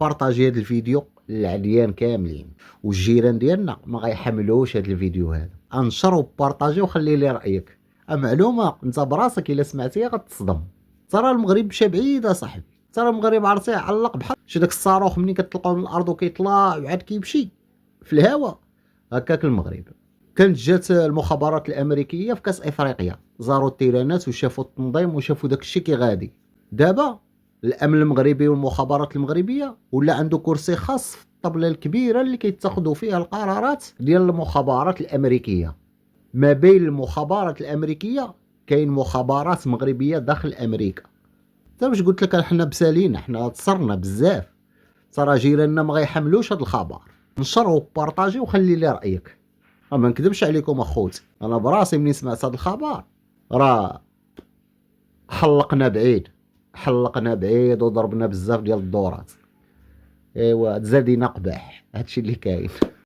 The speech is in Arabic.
بارطاجي هذا الفيديو للعديان كاملين، والجيران ديالنا ما غيحملوش هذا الفيديو هذا. انشر وبارطاجي وخلي لي رايك. معلومه انت براسك الا سمعتيها غتصدم. ترى المغرب مشى بعيد اصاحبي، ترى المغرب عرفتيه علق بحال شي داك الصاروخ ملي كتطلقوه من الارض وكيطلع وعاد كيمشي في الهواء. هكاك المغرب. كانت جات المخابرات الامريكيه في كاس افريقيا، زاروا التيرانات وشافوا التنظيم وشافوا داك الشيء كي غادي. دابا الامن المغربي والمخابرات المغربيه ولا عنده كرسي خاص في الطبله الكبيره اللي كيتاخذوا فيها القرارات ديال المخابرات الامريكيه. ما بين المخابرات الامريكيه كاين مخابرات مغربيه داخل امريكا. تا واش قلت لك حنا بسالينا، حنا تصرنا بزاف. ترى جيراننا ما غيحملوش هذا الخبر. نشر وبارطاجي وخلي لي رايك. ما نكذبش عليكم اخوتي، انا براسي مني سمعت هذا الخبر راه حلقنا بعيد، حلقنا بعيد وضربنا بزاف ديال الدورات. ايوا تزادينا قباح، هادشي اللي كاين.